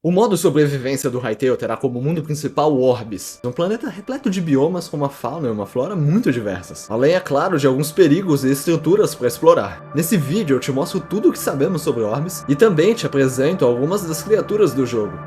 O modo sobrevivência do Hytale terá como mundo principal Orbis, um planeta repleto de biomas com uma fauna e uma flora muito diversas, além, é claro, de alguns perigos e estruturas para explorar. Nesse vídeo eu te mostro tudo o que sabemos sobre Orbis e também te apresento algumas das criaturas do jogo.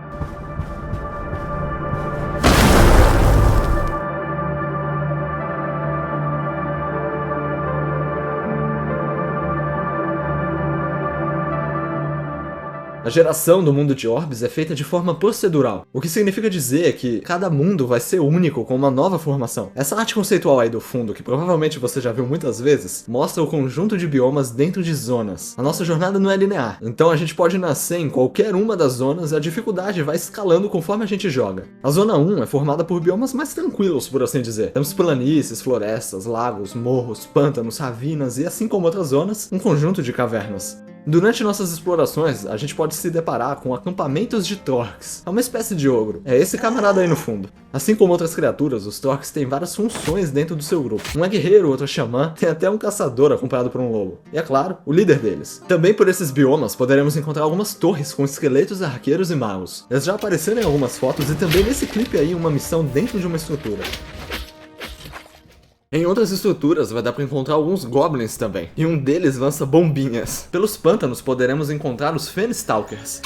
A geração do mundo de Orbis é feita de forma procedural, o que significa dizer que cada mundo vai ser único com uma nova formação. Essa arte conceitual aí do fundo, que provavelmente você já viu muitas vezes, mostra o conjunto de biomas dentro de zonas. A nossa jornada não é linear, então a gente pode nascer em qualquer uma das zonas e a dificuldade vai escalando conforme a gente joga. A zona 1 é formada por biomas mais tranquilos, por assim dizer. Temos planícies, florestas, lagos, morros, pântanos, ravinas e, assim como outras zonas, um conjunto de cavernas. Durante nossas explorações, a gente pode se deparar com acampamentos de Torques. É uma espécie de ogro. É esse camarada aí no fundo. Assim como outras criaturas, os Torques têm várias funções dentro do seu grupo. Um é guerreiro, outro é xamã, tem até um caçador acompanhado por um lobo. E é claro, o líder deles. Também por esses biomas poderemos encontrar algumas torres com esqueletos, arqueiros e magos. Eles já apareceram em algumas fotos e também nesse clipe aí uma missão dentro de uma estrutura. Em outras estruturas vai dar para encontrar alguns goblins também, e um deles lança bombinhas. Pelos pântanos poderemos encontrar os Fenstalkers.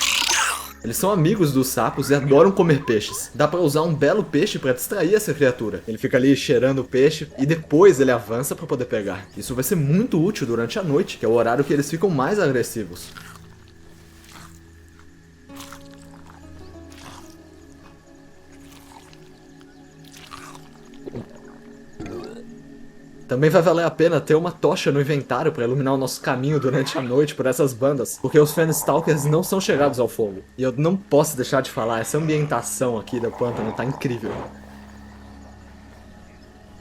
Eles são amigos dos sapos e adoram comer peixes. Dá pra usar um belo peixe pra distrair essa criatura. Ele fica ali cheirando o peixe e depois ele avança pra poder pegar. Isso vai ser muito útil durante a noite, que é o horário que eles ficam mais agressivos. Também vai valer a pena ter uma tocha no inventário para iluminar o nosso caminho durante a noite por essas bandas, porque os Fenstalkers não são chegados ao fogo. E eu não posso deixar de falar, essa ambientação aqui da pântano tá incrível.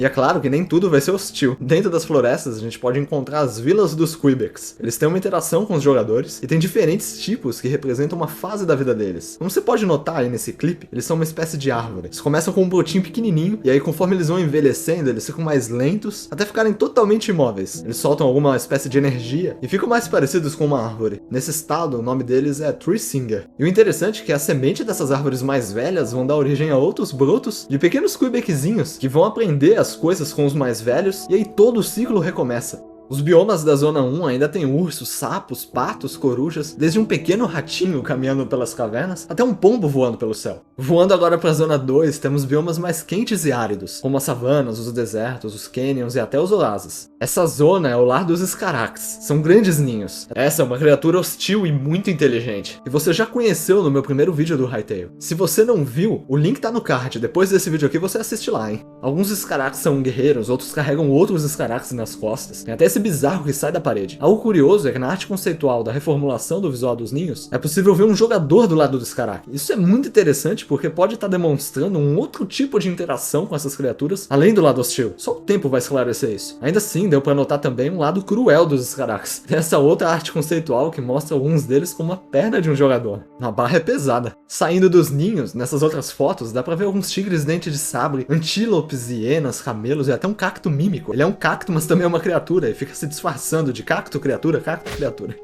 E é claro que nem tudo vai ser hostil. Dentro das florestas a gente pode encontrar as vilas dos Quebecs. Eles têm uma interação com os jogadores e tem diferentes tipos que representam uma fase da vida deles. Como você pode notar aí nesse clipe, eles são uma espécie de árvore. Eles começam com um brotinho pequenininho e aí conforme eles vão envelhecendo eles ficam mais lentos até ficarem totalmente imóveis. Eles soltam alguma espécie de energia e ficam mais parecidos com uma árvore. Nesse estado o nome deles é Tree Singer. E o interessante é que a semente dessas árvores mais velhas vão dar origem a outros brotos de pequenos Quebeczinhos que vão aprender as coisas com os mais velhos, e aí todo o ciclo recomeça. Os biomas da Zona 1 ainda tem ursos, sapos, patos, corujas, desde um pequeno ratinho caminhando pelas cavernas, até um pombo voando pelo céu. Voando agora para a Zona 2, temos biomas mais quentes e áridos, como as savanas, os desertos, os canyons e até os oásis. Essa zona é o lar dos Skarax, são grandes ninhos. Essa é uma criatura hostil e muito inteligente, e você já conheceu no meu primeiro vídeo do Hytale. Se você não viu, o link tá no card, depois desse vídeo aqui você assiste lá, hein. Alguns Skarax são guerreiros, outros carregam outros Skarax nas costas, tem até esse bizarro que sai da parede. Algo curioso é que na arte conceitual da reformulação do visual dos ninhos, é possível ver um jogador do lado do Skarak. Isso é muito interessante porque pode estar demonstrando um outro tipo de interação com essas criaturas, além do lado hostil. Só o tempo vai esclarecer isso. Ainda assim, deu pra notar também um lado cruel dos Skaraks. Tem essa outra arte conceitual que mostra alguns deles com uma perna de um jogador. A barra é pesada. Saindo dos ninhos, nessas outras fotos, dá pra ver alguns tigres dente de sabre, antílopes, hienas, camelos e até um cacto mímico. Ele é um cacto, mas também é uma criatura e fica se disfarçando de cacto criatura, cacto criatura.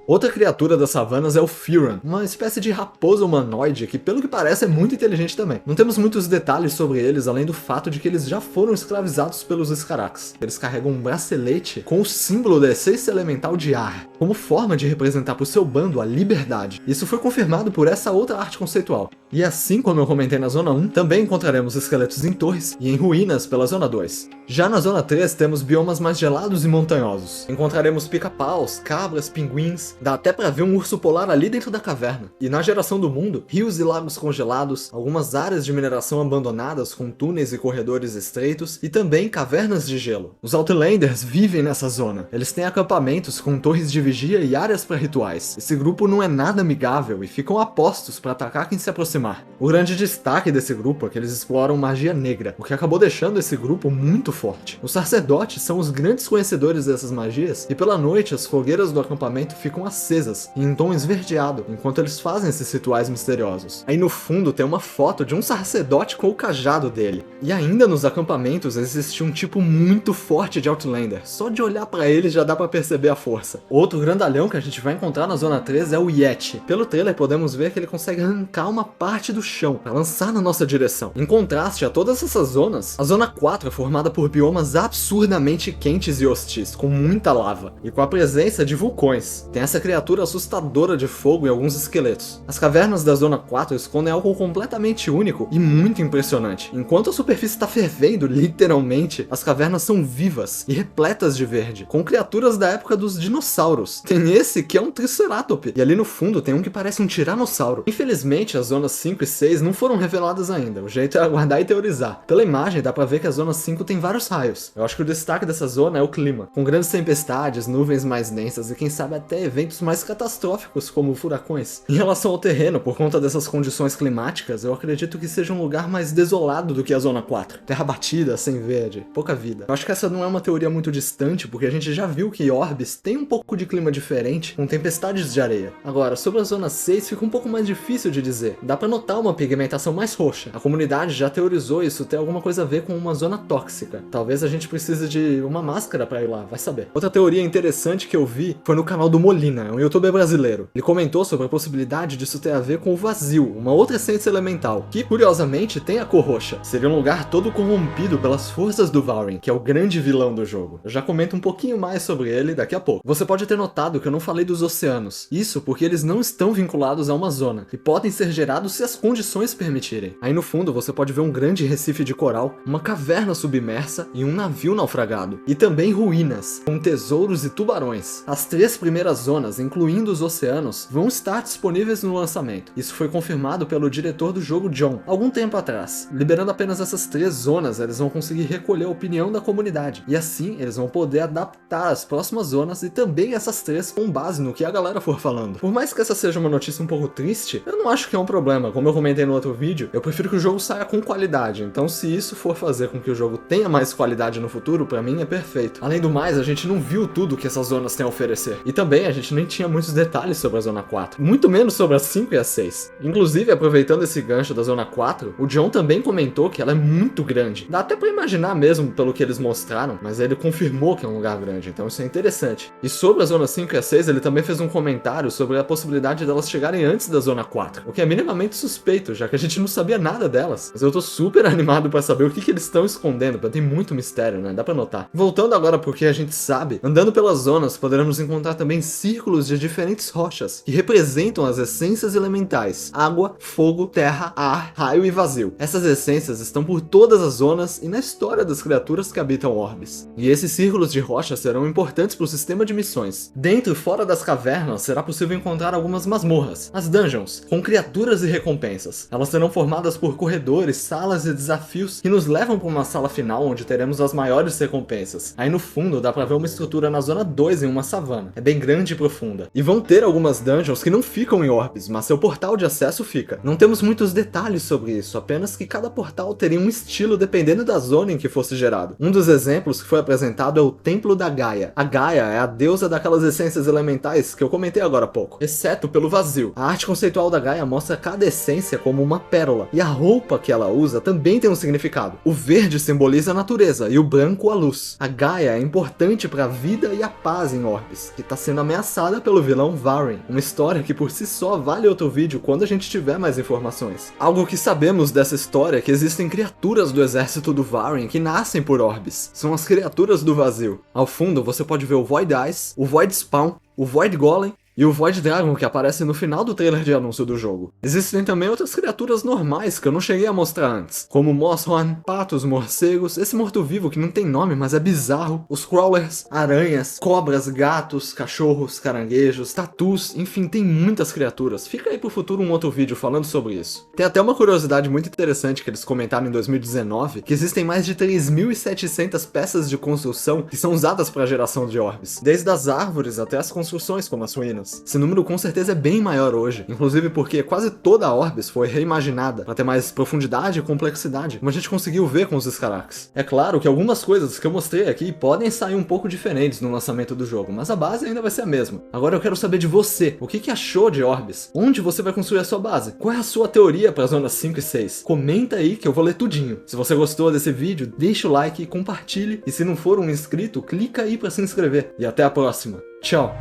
Outra criatura das savanas é o Firan, uma espécie de raposa humanoide que, pelo que parece, é muito inteligente também. Não temos muitos detalhes sobre eles, além do fato de que eles já foram escravizados pelos Skaraks. Eles carregam um bracelete com o símbolo da essência elemental de ar, como forma de representar para o seu bando a liberdade. Isso foi confirmado por essa outra arte conceitual. E assim como eu comentei na Zona 1, também encontraremos esqueletos em torres e em ruínas pela Zona 2. Já na Zona 3 temos biomas mais gelados e montanhosos. Encontraremos pica-paus, cabras, pinguins, dá até pra ver um urso polar ali dentro da caverna. E na geração do mundo, rios e lagos congelados, algumas áreas de mineração abandonadas com túneis e corredores estreitos e também cavernas de gelo. Os Outlanders vivem nessa zona. Eles têm acampamentos com torres de vigia e áreas para rituais. Esse grupo não é nada amigável e ficam a postos para atacar quem se aproximar. O grande destaque desse grupo é que eles exploram magia negra, o que acabou deixando esse grupo muito forte. Os sacerdotes são os grandes conhecedores dessas magias e pela noite as fogueiras do acampamento ficam ficam acesas e em tom esverdeado, enquanto eles fazem esses rituais misteriosos. Aí no fundo tem uma foto de um sacerdote com o cajado dele. E ainda nos acampamentos existe um tipo muito forte de Outlander, só de olhar pra ele já dá pra perceber a força. Outro grandalhão que a gente vai encontrar na Zona 3 é o Yeti. Pelo trailer podemos ver que ele consegue arrancar uma parte do chão pra lançar na nossa direção. Em contraste a todas essas zonas, a Zona 4 é formada por biomas absurdamente quentes e hostis, com muita lava, e com a presença de vulcões. Tem essa criatura assustadora de fogo e alguns esqueletos. As cavernas da Zona 4 escondem algo completamente único e muito impressionante. Enquanto a superfície está fervendo, literalmente, as cavernas são vivas e repletas de verde, com criaturas da época dos dinossauros. Tem esse que é um Triceratops, e ali no fundo tem um que parece um tiranossauro. Infelizmente, as zonas 5 e 6 não foram reveladas ainda, o jeito é aguardar e teorizar. Pela imagem dá pra ver que a Zona 5 tem vários raios. Eu acho que o destaque dessa zona é o clima, com grandes tempestades, nuvens mais densas e quem sabe até eventos mais catastróficos como furacões. Em relação ao terreno, por conta dessas condições climáticas, eu acredito que seja um lugar mais desolado do que a Zona 4. Terra batida, sem verde, pouca vida. Eu acho que essa não é uma teoria muito distante, porque a gente já viu que Orbis tem um pouco de clima diferente, com tempestades de areia. Agora, sobre a Zona 6 fica um pouco mais difícil de dizer. Dá pra notar uma pigmentação mais roxa. A comunidade já teorizou isso ter alguma coisa a ver com uma zona tóxica. Talvez a gente precise de uma máscara pra ir lá, vai saber. Outra teoria interessante que eu vi foi no canal do Molina, um youtuber brasileiro. Ele comentou sobre a possibilidade disso ter a ver com o vazio, uma outra essência elemental, que curiosamente tem a cor roxa. Seria um lugar todo corrompido pelas forças do Valrin, que é o grande vilão do jogo. Eu já comento um pouquinho mais sobre ele daqui a pouco. Você pode ter notado que eu não falei dos oceanos. Isso porque eles não estão vinculados a uma zona, e podem ser gerados se as condições permitirem. Aí no fundo você pode ver um grande recife de coral, uma caverna submersa e um navio naufragado. E também ruínas, com tesouros e tubarões. As 3 primeiras zonas, incluindo os oceanos, vão estar disponíveis no lançamento. Isso foi confirmado pelo diretor do jogo John, algum tempo atrás. Liberando apenas essas 3 zonas, eles vão conseguir recolher a opinião da comunidade. E assim, eles vão poder adaptar as próximas zonas e também essas 3 com base no que a galera for falando. Por mais que essa seja uma notícia um pouco triste, eu não acho que é um problema. Como eu comentei no outro vídeo, eu prefiro que o jogo saia com qualidade. Então se isso for fazer com que o jogo tenha mais qualidade no futuro, pra mim é perfeito. Além do mais, a gente não viu tudo que essas zonas têm a oferecer. E também a gente nem tinha muitos detalhes sobre a Zona 4. Muito menos sobre a 5 e a 6. Inclusive, aproveitando esse gancho da Zona 4, o John também comentou que ela é muito grande. Dá até pra imaginar mesmo pelo que eles mostraram, mas ele confirmou que é um lugar grande, então isso é interessante. E sobre a Zona 5 e a 6, ele também fez um comentário sobre a possibilidade delas chegarem antes da Zona 4, o que é minimamente suspeito, já que a gente não sabia nada delas. Mas eu tô super animado pra saber o que eles estão escondendo, porque tem muito mistério, né? Dá pra notar. Voltando agora porque a gente sabe, andando pelas zonas poderemos encontrar também círculos de diferentes rochas, que representam as essências elementais: água, fogo, terra, ar, raio e vazio. Essas essências estão por todas as zonas e na história das criaturas que habitam Orbis. E esses círculos de rocha serão importantes para o sistema de missões. Dentro e fora das cavernas será possível encontrar algumas masmorras, as dungeons, com criaturas e recompensas. Elas serão formadas por corredores, salas e desafios que nos levam para uma sala final onde teremos as maiores recompensas. Aí no fundo dá pra ver uma estrutura na Zona 2 em uma savana. É bem grande e profunda. E vão ter algumas dungeons que não ficam em Orbis, mas seu portal de acesso fica. Não temos muitos detalhes sobre isso, apenas que cada portal teria um estilo dependendo da zona em que fosse gerado. Um dos exemplos que foi apresentado é o Templo da Gaia. A Gaia é a deusa daquelas essências elementais que eu comentei agora há pouco, exceto pelo vazio. A arte conceitual da Gaia mostra cada essência como uma pérola, e a roupa que ela usa também tem um significado. O verde simboliza a natureza e o branco a luz. A Gaia é importante para a vida e a paz em Orbis, que está sendo ameaçada pelo vilão Valrin. Uma história que por si só vale outro vídeo quando a gente tiver mais informações. Algo que sabemos dessa história é que existem criaturas do exército do Valrin que nascem por Orbis. São as criaturas do vazio. Ao fundo você pode ver o Void Eyes, o Void Spawn, o Void Golem e o Void Dragon que aparece no final do trailer de anúncio do jogo. Existem também outras criaturas normais que eu não cheguei a mostrar antes, como Mosshorn, patos, morcegos, esse morto-vivo que não tem nome, mas é bizarro, os crawlers, aranhas, cobras, gatos, cachorros, caranguejos, tatus, enfim, tem muitas criaturas. Fica aí pro futuro um outro vídeo falando sobre isso. Tem até uma curiosidade muito interessante que eles comentaram em 2019, que existem mais de 3.700 peças de construção que são usadas para a geração de orbes, desde as árvores até as construções como as ruínas. apenas. Esse número com certeza é bem maior hoje, inclusive porque quase toda a Orbis foi reimaginada para ter mais profundidade e complexidade, como a gente conseguiu ver com os Scaraks. É claro que algumas coisas que eu mostrei aqui podem sair um pouco diferentes no lançamento do jogo, mas a base ainda vai ser a mesma. Agora eu quero saber de você, o que achou de Orbis? Onde você vai construir a sua base? Qual é a sua teoria para as zonas 5 e 6? Comenta aí que eu vou ler tudinho. Se você gostou desse vídeo, deixa o like e compartilhe, e se não for um inscrito, clica aí para se inscrever. E até a próxima. Tchau!